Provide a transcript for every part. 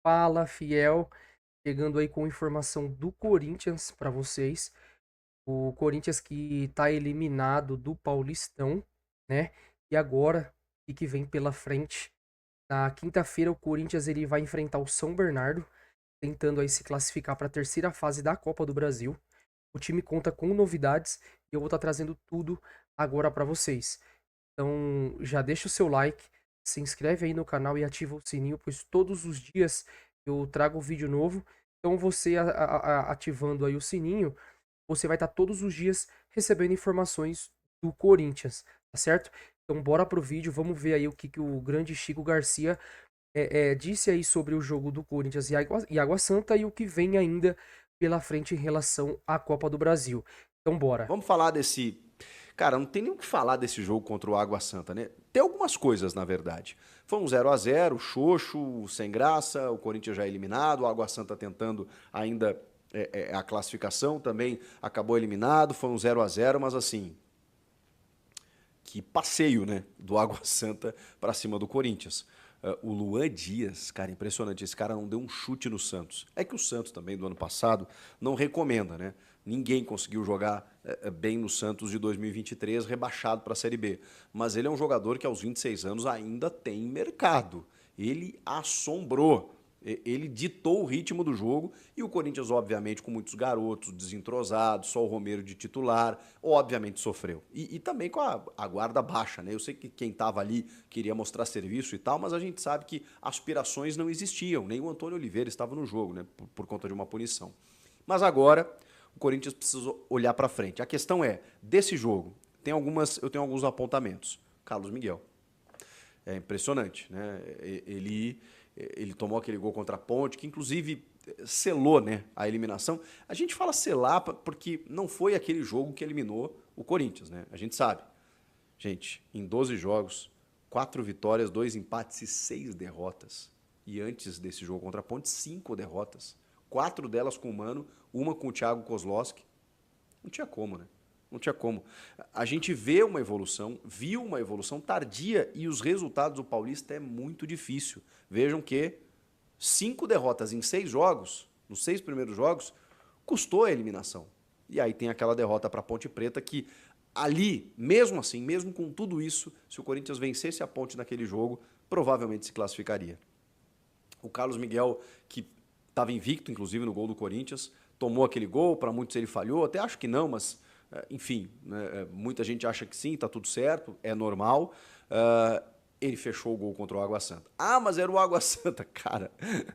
Fala, fiel, chegando aí com informação do Corinthians para vocês. O Corinthians que tá eliminado do Paulistão, né? E agora, o que vem pela frente? Na quinta-feira, o Corinthians ele vai enfrentar o São Bernardo, tentando aí se classificar para a terceira fase da Copa do Brasil. O time conta com novidades e eu vou estar trazendo tudo agora para vocês. Então, já deixa o seu like, se inscreve aí no canal e ativa o sininho, pois todos os dias eu trago um vídeo novo. Então, você ativando aí o sininho, você vai estar todos os dias recebendo informações do Corinthians, tá certo? Então, bora pro vídeo, vamos ver aí o que o grande Chico Garcia disse aí sobre o jogo do Corinthians e Água Santa e o que vem ainda pela frente em relação à Copa do Brasil. Então, bora. Vamos falar desse. Cara, não tem nem o que falar desse jogo contra o Água Santa, né? Tem algumas coisas, na verdade. Foi um 0 a 0, xoxo, sem graça, o Corinthians já eliminado, o Água Santa tentando ainda a classificação, também acabou eliminado, foi um 0 a 0, mas assim, que passeio, né, do Água Santa para cima do Corinthians. O Luan Dias, cara, impressionante. Esse cara não deu um chute no Santos. É que o Santos também, do ano passado, não recomenda, né? Ninguém conseguiu jogar bem no Santos de 2023, rebaixado para a Série B. Mas ele é um jogador que aos 26 anos ainda tem mercado. Ele assombrou. Ele ditou o ritmo do jogo e o Corinthians, obviamente, com muitos garotos desentrosados, só o Romero de titular, obviamente sofreu. E também com a guarda baixa, né? Eu sei que quem estava ali queria mostrar serviço e tal, mas a gente sabe que aspirações não existiam, nem o Antônio Oliveira estava no jogo, né? Por conta de uma punição. Mas agora o Corinthians precisa olhar para frente. A questão é, desse jogo, eu tenho alguns apontamentos. Carlos Miguel. É impressionante, né? Ele tomou aquele gol contra a Ponte, que inclusive selou, né, a eliminação. A gente fala selar porque não foi aquele jogo que eliminou o Corinthians, né? A gente sabe. Gente, em 12 jogos, 4 vitórias, 2 empates e 6 derrotas. E antes desse jogo contra a Ponte, 5 derrotas. 4 delas com o Mano, uma com o Thiago Kozlowski. Não tinha como, né? Não tinha como. A gente vê uma evolução, viu uma evolução tardia e os resultados do Paulista é muito difícil. Vejam que 5 derrotas em 6 jogos, nos 6 primeiros jogos, custou a eliminação. E aí tem aquela derrota para a Ponte Preta que ali, mesmo assim, mesmo com tudo isso, se o Corinthians vencesse a Ponte naquele jogo, provavelmente se classificaria. O Carlos Miguel, que estava invicto, inclusive, no gol do Corinthians, tomou aquele gol, para muitos ele falhou, até acho que não, mas enfim, né, muita gente acha que sim, está tudo certo, é normal. Ele fechou o gol contra o Água Santa. Ah, mas era o Água Santa. Cara,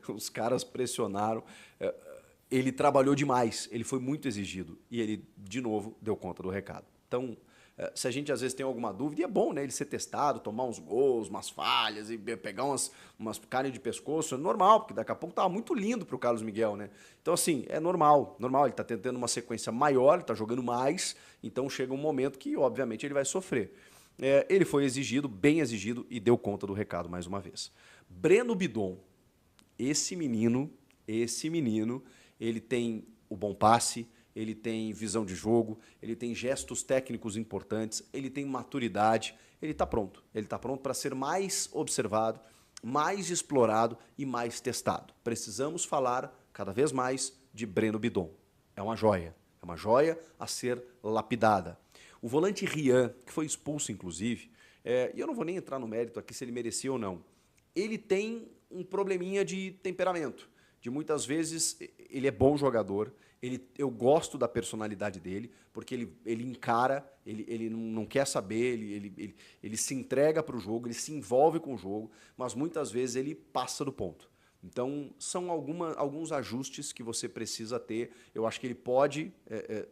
os caras pressionaram. Ele trabalhou demais, ele foi muito exigido e ele, de novo, deu conta do recado. Então, se a gente às vezes tem alguma dúvida, e é bom, né, ele ser testado, tomar uns gols, umas falhas e pegar umas carnes de pescoço, é normal, porque daqui a pouco tava muito lindo pro Carlos Miguel, né? Então, assim, é normal, ele tá tentando uma sequência maior, ele tá jogando mais, então chega um momento que, obviamente, ele vai sofrer. Ele foi exigido, bem exigido, e deu conta do recado mais uma vez. Breno Bidon, esse menino, esse menino, ele tem o bom passe, ele tem visão de jogo, ele tem gestos técnicos importantes, ele tem maturidade, ele está pronto. Ele está pronto para ser mais observado, mais explorado e mais testado. Precisamos falar cada vez mais de Breno Bidon. É uma joia a ser lapidada. O volante Rian, que foi expulso inclusive, e eu não vou nem entrar no mérito aqui se ele merecia ou não, ele tem um probleminha de temperamento. De muitas vezes ele é bom jogador, eu gosto da personalidade dele, porque ele encara, ele não quer saber, ele se entrega para o jogo, ele se envolve com o jogo, mas muitas vezes ele passa do ponto. Então, são alguns ajustes que você precisa ter. Eu acho que ele pode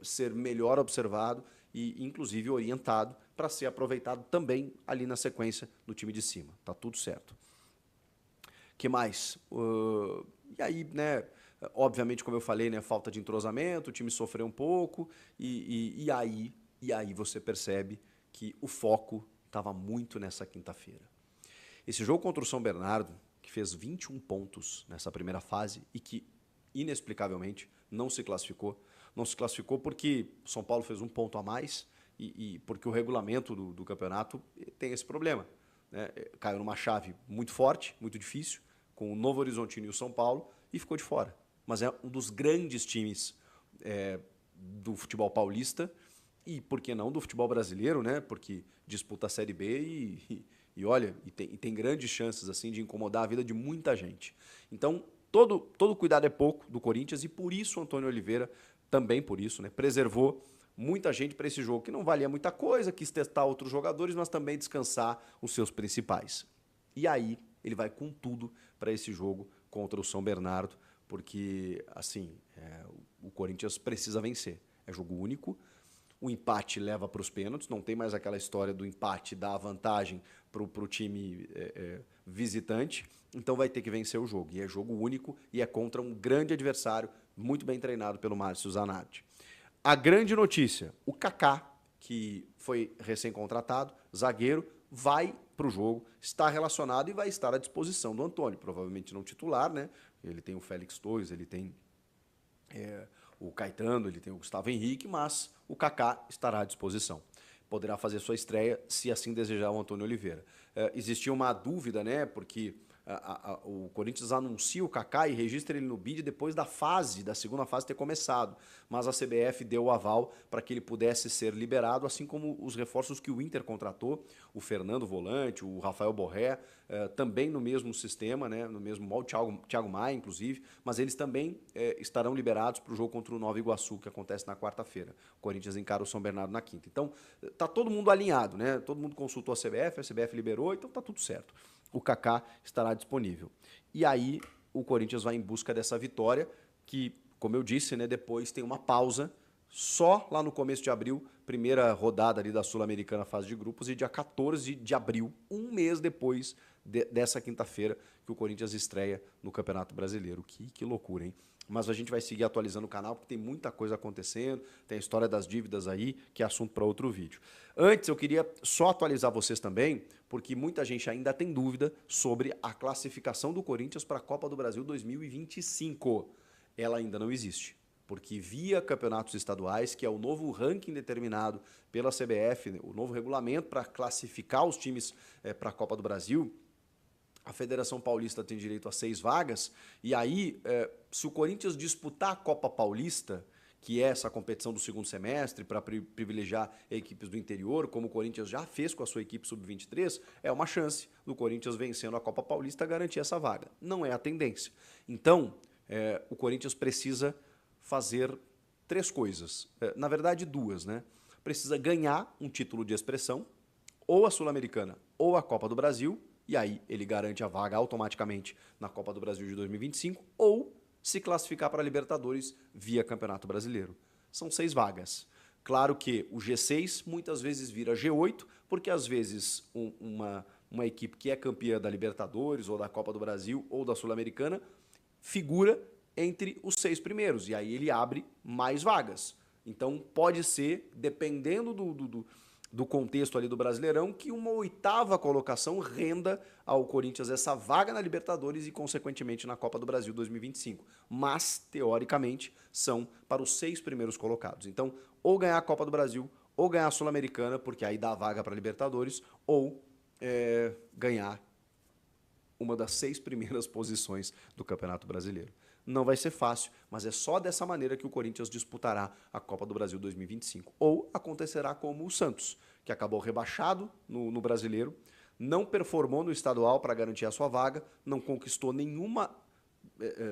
ser melhor observado e, inclusive, orientado para ser aproveitado também ali na sequência do time de cima. Tá tudo certo. Que mais? E aí, né? Obviamente, como eu falei, né? Falta de entrosamento, o time sofreu um pouco, e aí você percebe que o foco estava muito nessa quinta-feira. Esse jogo contra o São Bernardo, que fez 21 pontos nessa primeira fase e que, inexplicavelmente, não se classificou. Não se classificou porque o São Paulo fez um ponto a mais e porque o regulamento do campeonato tem esse problema, né? Caiu numa chave muito forte, muito difícil, com o Novo Horizontino e o São Paulo e ficou de fora. Mas é um dos grandes times do futebol paulista e, por que não, do futebol brasileiro, né? Porque disputa a Série B e olha, tem grandes chances assim de incomodar a vida de muita gente. Então, todo cuidado é pouco do Corinthians e por isso o Antônio Oliveira, também por isso, né, preservou muita gente para esse jogo, que não valia muita coisa, quis testar outros jogadores, mas também descansar os seus principais. E aí ele vai com tudo para esse jogo contra o São Bernardo, porque assim, o Corinthians precisa vencer. É jogo único, o empate leva para os pênaltis, não tem mais aquela história do empate dar vantagem para o time visitante, então vai ter que vencer o jogo. E é jogo único e é contra um grande adversário, muito bem treinado pelo Márcio Zanardi. A grande notícia, o Kaká, que foi recém-contratado, zagueiro, vai para o jogo, está relacionado e vai estar à disposição do Antônio, provavelmente não titular, né? Ele tem o Félix Torres, ele tem o Caetano, ele tem o Gustavo Henrique, mas o Kaká estará à disposição. Poderá fazer sua estreia, se assim desejar, o Antônio Oliveira. Existia uma dúvida, né? Porque o Corinthians anuncia o Kaká e registra ele no BID depois da segunda fase ter começado. Mas a CBF deu o aval para que ele pudesse ser liberado, assim como os reforços que o Inter contratou, o Fernando Volante, o Rafael Borré, também no mesmo sistema, né, no mesmo molde, Thiago Maia, inclusive, mas eles também estarão liberados para o jogo contra o Nova Iguaçu, que acontece na quarta-feira. O Corinthians encara o São Bernardo na quinta. Então, tá todo mundo alinhado, né? Todo mundo consultou a CBF liberou, então tá tudo certo. O Kaká estará disponível. E aí o Corinthians vai em busca dessa vitória, que, como eu disse, né, depois tem uma pausa, só lá no começo de abril, primeira rodada ali da Sul-Americana fase de grupos, e dia 14 de abril, um mês depois dessa quinta-feira, que o Corinthians estreia no Campeonato Brasileiro. Que loucura, hein? Mas a gente vai seguir atualizando o canal, porque tem muita coisa acontecendo, tem a história das dívidas aí, que é assunto para outro vídeo. Antes, eu queria só atualizar vocês também, porque muita gente ainda tem dúvida sobre a classificação do Corinthians para a Copa do Brasil 2025. Ela ainda não existe, porque via campeonatos estaduais, que é o novo ranking determinado pela CBF, o novo regulamento para classificar os times para a Copa do Brasil, a Federação Paulista tem direito a 6 vagas, e aí, se o Corinthians disputar a Copa Paulista, que é essa competição do segundo semestre, para privilegiar equipes do interior, como o Corinthians já fez com a sua equipe sub-23, é uma chance do Corinthians vencendo a Copa Paulista garantir essa vaga. Não é a tendência. Então, o Corinthians precisa fazer 3 coisas. Na verdade, 2, né? Precisa ganhar um título de expressão, ou a Sul-Americana ou a Copa do Brasil, e aí ele garante a vaga automaticamente na Copa do Brasil de 2025, ou se classificar para a Libertadores via Campeonato Brasileiro. São 6 vagas. Claro que o G6 muitas vezes vira G8, porque às vezes uma equipe que é campeã da Libertadores, ou da Copa do Brasil, ou da Sul-Americana, figura entre os 6 primeiros, e aí ele abre mais vagas. Então pode ser, dependendo do contexto ali do Brasileirão, que uma 8ª colocação renda ao Corinthians essa vaga na Libertadores e, consequentemente, na Copa do Brasil 2025. Mas, teoricamente, são para os 6 primeiros colocados. Então, ou ganhar a Copa do Brasil, ou ganhar a Sul-Americana, porque aí dá a vaga para a Libertadores, ou ganhar uma das 6 primeiras posições do Campeonato Brasileiro. Não vai ser fácil, mas é só dessa maneira que o Corinthians disputará a Copa do Brasil 2025. Ou acontecerá como o Santos, que acabou rebaixado no Brasileiro, não performou no estadual para garantir a sua vaga, não conquistou nenhuma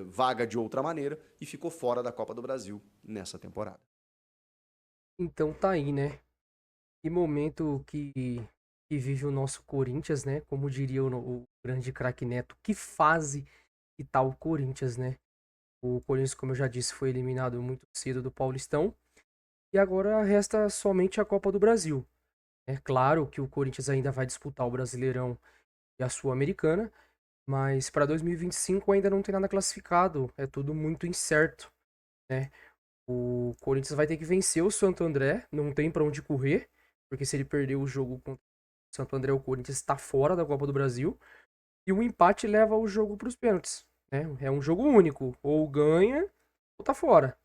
vaga de outra maneira e ficou fora da Copa do Brasil nessa temporada. Então tá aí, né? Que momento que vive o nosso Corinthians, né? Como diria o grande craque Neto, que fase que tá o Corinthians, né? O Corinthians, como eu já disse, foi eliminado muito cedo do Paulistão. E agora resta somente a Copa do Brasil. É claro que o Corinthians ainda vai disputar o Brasileirão e a Sul-Americana, mas para 2025 ainda não tem nada classificado. É tudo muito incerto, né? O Corinthians vai ter que vencer o Santo André, não tem para onde correr, porque se ele perder o jogo contra o Santo André, o Corinthians está fora da Copa do Brasil. E o empate leva o jogo para os pênaltis. É um jogo único. Ou ganha ou tá fora.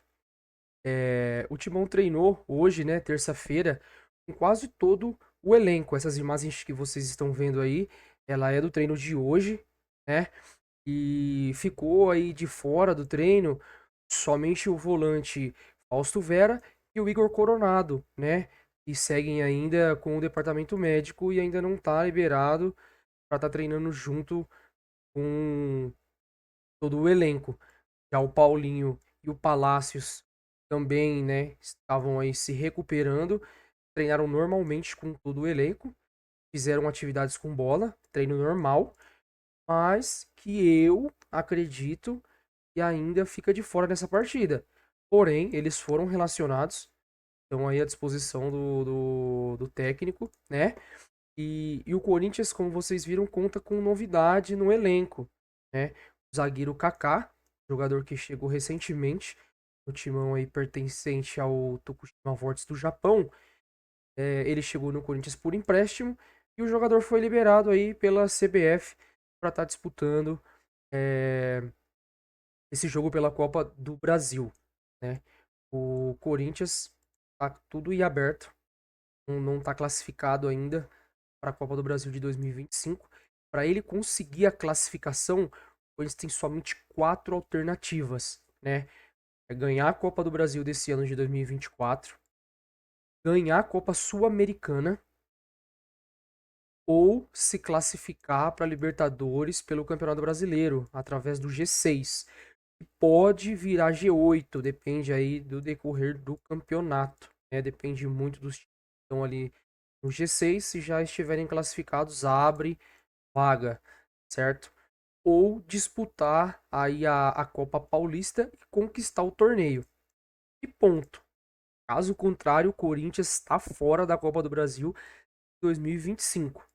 O Timão treinou hoje, né, terça-feira, com quase todo o elenco. Essas imagens que vocês estão vendo aí, ela é do treino de hoje, né? E ficou aí de fora do treino somente o volante Fausto Vera e o Igor Coronado, né? E seguem ainda com o departamento médico e ainda não tá liberado para estar treinando junto com todo o elenco. Já o Paulinho e o Palácios também, né, estavam aí se recuperando, treinaram normalmente com todo o elenco, fizeram atividades com bola, treino normal, mas que eu acredito que ainda fica de fora nessa partida. Porém, eles foram relacionados, estão aí à disposição do técnico, né? E o Corinthians, como vocês viram, conta com novidade no elenco, né? O zagueiro Kaká, jogador que chegou recentemente no timão aí pertencente ao Tokushima Vortis do Japão. Ele chegou no Corinthians por empréstimo e o jogador foi liberado aí pela CBF para estar disputando é, esse jogo pela Copa do Brasil, né? O Corinthians tá tudo em aberto, não tá classificado ainda para a Copa do Brasil de 2025. Para ele conseguir a classificação, o Corinthians tem somente quatro alternativas, né? É ganhar a Copa do Brasil desse ano de 2024, ganhar a Copa Sul-Americana ou se classificar para Libertadores pelo Campeonato Brasileiro através do G6. Pode virar G8, depende aí do decorrer do campeonato, né? Depende muito dos times que estão ali no G6, se já estiverem classificados, abre vaga, certo? Ou disputar aí a Copa Paulista e conquistar o torneio. E ponto. Caso contrário, o Corinthians está fora da Copa do Brasil 2025,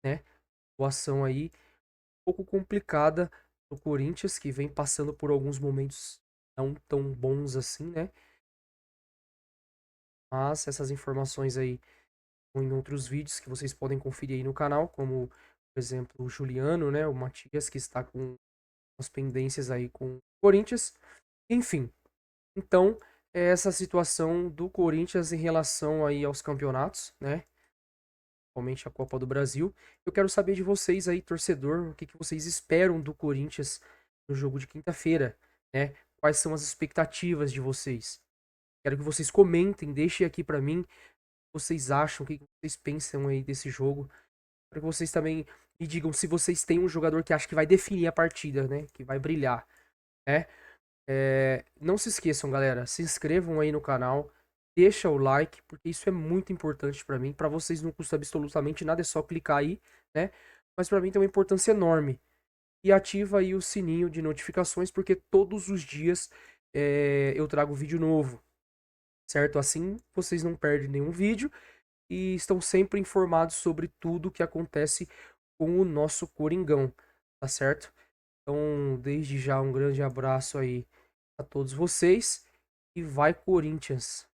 né? Situação aí um pouco complicada do Corinthians, que vem passando por alguns momentos não tão bons assim, né? Mas essas informações aí estão em outros vídeos que vocês podem conferir aí no canal, como, por exemplo, o Juliano, né? O Matias, que está com as pendências aí com o Corinthians. Enfim, então, é essa situação do Corinthians em relação aí aos campeonatos, né? Principalmente a Copa do Brasil. Eu quero saber de vocês aí, torcedor, o que vocês esperam do Corinthians no jogo de quinta-feira, né? Quais são as expectativas de vocês? Quero que vocês comentem, deixem aqui pra mim o que vocês acham, o que vocês pensam aí desse jogo. Quero que vocês também me digam se vocês têm um jogador que acha que vai definir a partida, né? Que vai brilhar, né? Não se esqueçam, galera, se inscrevam aí no canal, deixa o like, porque isso é muito importante pra mim. Pra vocês não custa absolutamente nada, é só clicar aí, né? Mas pra mim tem uma importância enorme. E ativa aí o sininho de notificações, porque todos os dias eu trago vídeo novo, certo? Assim vocês não perdem nenhum vídeo e estão sempre informados sobre tudo que acontece com o nosso Coringão, tá certo? Então, desde já, um grande abraço aí a todos vocês e vai Corinthians!